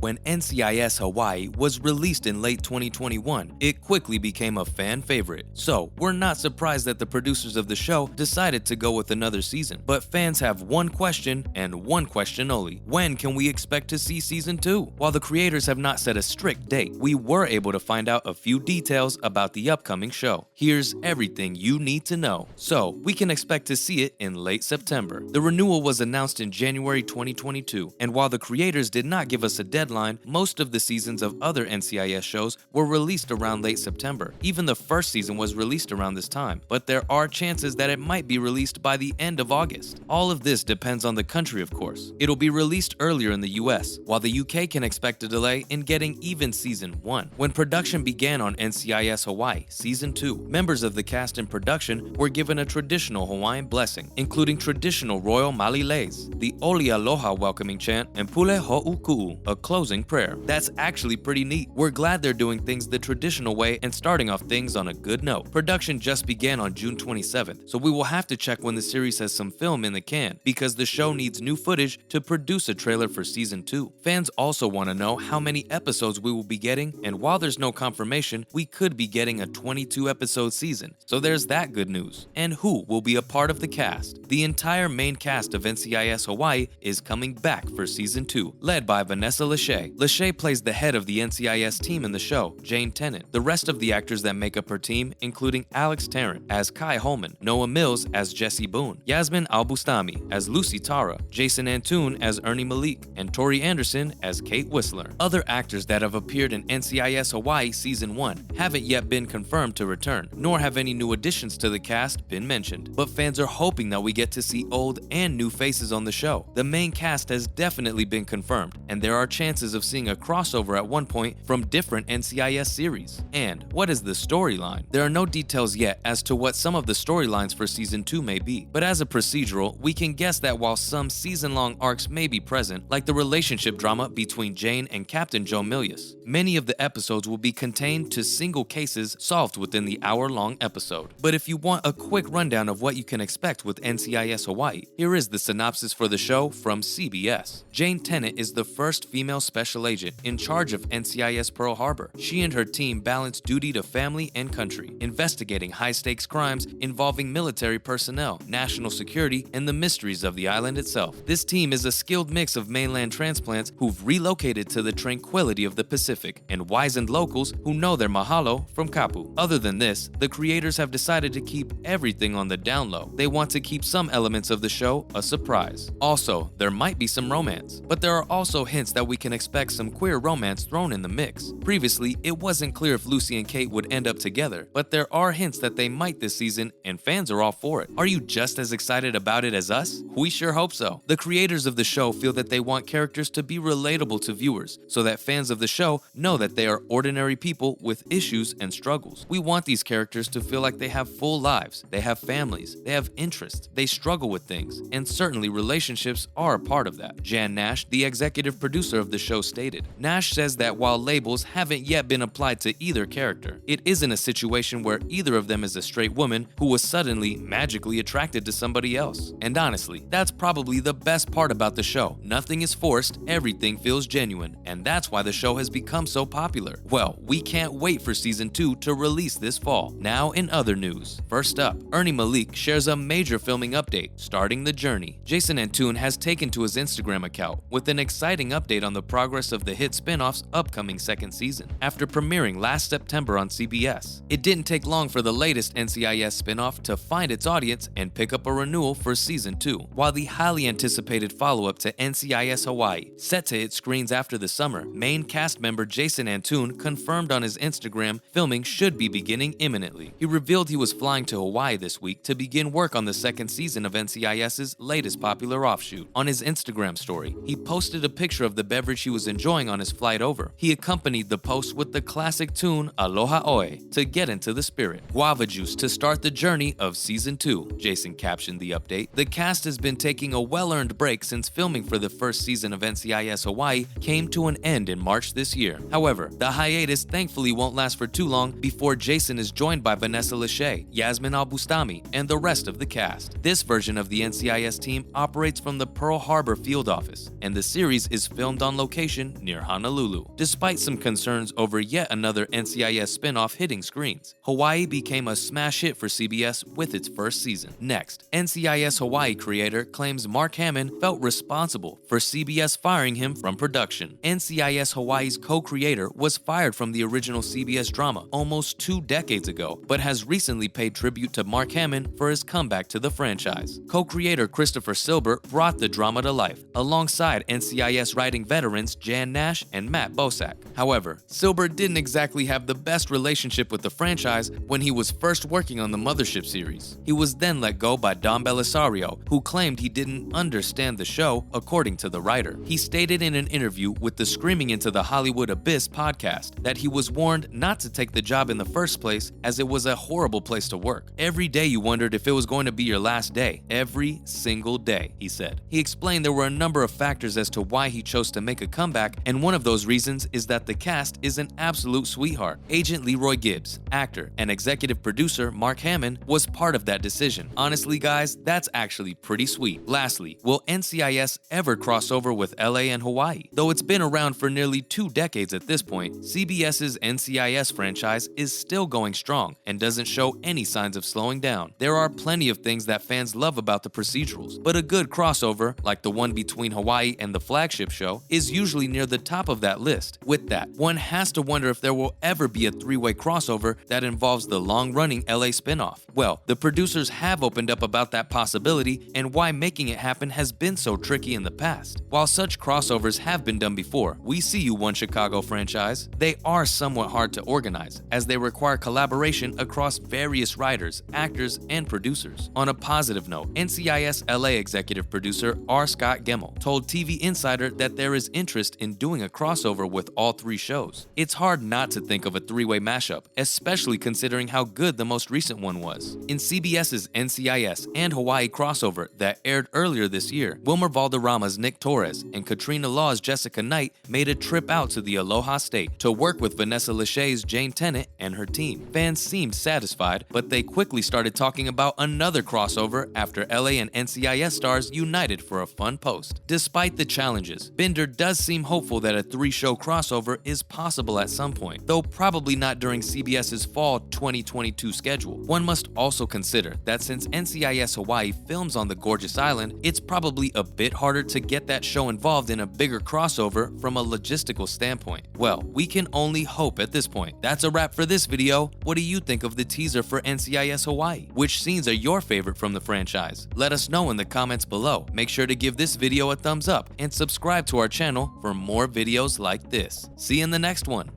When NCIS Hawaii was released in late 2021, it quickly became a fan favorite. So, we're not surprised that the producers of the show decided to go with another season. But fans have one question and one question only. When can we expect to see season 2? While the creators have not set a strict date, we were able to find out a few details about the upcoming show. Here's everything you need to know. So, we can expect to see it in late September. The renewal was announced in January 2022, and while the creators did not give us a deadline, most of the seasons of other NCIS shows were released around late September. Even the first season was released around this time, but there are chances that it might be released by the end of August. All of this depends on the country, of course. It'll be released earlier in the US, while the UK can expect a delay in getting even season 1. When production began on NCIS Hawaii Season 2, members of the cast and production were given a traditional Hawaiian blessing, including traditional royal maile leis, the Oli Aloha welcoming chant, and Pule Ho'oku'u, a closing prayer. That's actually pretty neat. We're glad they're doing things the traditional way and starting off things on a good note. Production just began on June 27th, so we will have to check when the series has some film in the can, because the show needs new footage to produce a trailer for season 2. Fans also want to know how many episodes we will be getting, and while there's no confirmation, we could be getting a 22-episode season, so there's that good news. And who will be a part of the cast? The entire main cast of NCIS Hawaii is coming back for season 2, led by Vanessa Lachey. Lachey plays the head of the NCIS team in the show, Jane Tennant. The rest of the actors that make up her team, including Alex Tarrant as Kai Holman, Noah Mills as Jesse Boone, Yasmine Al-Bustami as Lucy Tara, Jason Antoon as Ernie Malik, and Tori Anderson as Kate Whistler. Other actors that have appeared in NCIS Hawaii Season 1 haven't yet been confirmed to return, nor have any new additions to the cast been mentioned. But fans are hoping that we get to see old and new faces on the show. The main cast has definitely been confirmed, and there are chances of seeing a crossover at one point from different NCIS series. And what is the storyline? There are no details yet as to what some of the storylines for season 2 may be, but as a procedural, we can guess that while some season-long arcs may be present, like the relationship drama between Jane and Captain Joe Milius, many of the episodes will be contained to single cases solved within the hour-long episode. But if you want a quick rundown of what you can expect with NCIS Hawaii, here is the synopsis for the show from CBS. Jane Tennant is the first female special agent in charge of NCIS Pearl Harbor. She and her team balance duty to family and country, investigating high-stakes crimes involving military personnel, national security, and the mysteries of the island itself. This team is a skilled mix of mainland transplants who've relocated to the tranquility of the Pacific, and wizened locals who know their mahalo from kapu. Other than this, the creators have decided to keep everything on the down low. They want to keep some elements of the show a surprise. Also, there might be some romance, but there are also hints that we can expect some queer romance thrown in the mix. Previously, it wasn't clear if Lucy and Kate would end up together, but there are hints that they might this season, and fans are all for it. Are you just as excited about it as us? We sure hope so. The creators of the show feel that they want characters to be relatable to viewers, so that fans of the show know that they are ordinary people with issues and struggles. We want these characters to feel like they have full lives, they have families, they have interests, they struggle with things, and certainly relationships are a part of that. Jan Nash, the executive producer of the show, stated, Nash says that while labels haven't yet been applied to either character, it isn't a situation where either of them is a straight woman who was suddenly magically attracted to somebody else. And honestly, that's probably the best part about the show. Nothing is forced, everything feels genuine, and that's why the show has become so popular. Well, we can't wait for season 2 to release this fall. Now in other news. First up, Ernie Malik shares a major filming update, starting the journey. Jason Antoon has taken to his Instagram account with an exciting update on the progress of the hit spin-off's upcoming second season, after premiering last September on CBS. It didn't take long for the latest NCIS spin-off to find its audience and pick up a renewal for season 2, while the highly anticipated follow-up to NCIS Hawaii, set to hit screens after the summer, main cast member Jason Antoon confirmed on his Instagram filming should be beginning imminently. He revealed he was flying to Hawaii this week to begin work on the second season of NCIS's latest popular offshoot. On his Instagram story, he posted a picture of the beverage he was enjoying on his flight over. He accompanied the post with the classic tune Aloha Oe to get into the spirit. Guava juice to start the journey of season 2, Jason captioned the update. The cast has been taking a well-earned break since filming for the first season of NCIS Hawaii came to an end in March this year. However, the hiatus thankfully won't last for too long before Jason is joined by Vanessa Lachey, Yasmine Al-Bustami, and the rest of the cast. This version of the NCIS team operates from the Pearl Harbor field office, and the series is filmed on location location near Honolulu. Despite some concerns over yet another NCIS spinoff hitting screens, Hawaii became a smash hit for CBS with its first season. Next, NCIS Hawaii creator claims Mark Hamill felt responsible for CBS firing him from production. NCIS Hawaii's co-creator was fired from the original CBS drama almost 2 decades ago, but has recently paid tribute to Mark Hamill for his comeback to the franchise. Co-creator Christopher Silber brought the drama to life, alongside NCIS writing veterans Jan Nash and Matt Bosak. However, Silber didn't exactly have the best relationship with the franchise when he was first working on the Mothership series. He was then let go by Don Belisario, who claimed he didn't understand the show, according to the writer. He stated in an interview with the Screaming Into the Hollywood Abyss podcast that he was warned not to take the job in the first place as it was a horrible place to work. Every day you wondered if it was going to be your last day. Every single day, he said. He explained there were a number of factors as to why he chose to make a comeback, and one of those reasons is that the cast is an absolute sweetheart. Agent Leroy Gibbs, actor, and executive producer Mark Hamill was part of that decision. Honestly, guys, that's actually pretty sweet. Lastly, will NCIS ever cross over with LA and Hawaii? Though it's been around for nearly 2 decades at this point, CBS's NCIS franchise is still going strong and doesn't show any signs of slowing down. There are plenty of things that fans love about the procedurals, but a good crossover, like the one between Hawaii and the flagship show, is usually near the top of that list. With that, one has to wonder if there will ever be a 3-way crossover that involves the long-running LA spinoff. Well, the producers have opened up about that possibility and why making it happen has been so tricky in the past. While such crossovers have been done before, we see you, One Chicago franchise. They are somewhat hard to organize, as they require collaboration across various writers, actors, and producers. On a positive note, NCIS LA executive producer R. Scott Gemmell told TV Insider that there is interest in doing a crossover with all 3 shows. It's hard not to think of a 3-way mashup, especially considering how good the most recent one was. In CBS's NCIS and Hawaii crossover that aired earlier this year, Wilmer Valderrama's Nick Torres and Katrina Law's Jessica Knight made a trip out to the Aloha State to work with Vanessa Lachey's Jane Tennant and her team. Fans seemed satisfied, but they quickly started talking about another crossover after LA and NCIS stars united for a fun post. Despite the challenges, Bender does seem hopeful that a 3-show crossover is possible at some point, though probably not during CBS's fall 2022 schedule. One must also consider that since NCIS Hawaii films on the gorgeous island, it's probably a bit harder to get that show involved in a bigger crossover from a logistical standpoint. Well, we can only hope at this point. That's a wrap for this video. What do you think of the teaser for NCIS Hawaii? Which scenes are your favorite from the franchise? Let us know in the comments below. Make sure to give this video a thumbs up and subscribe to our channel for more videos like this. See you in the next one.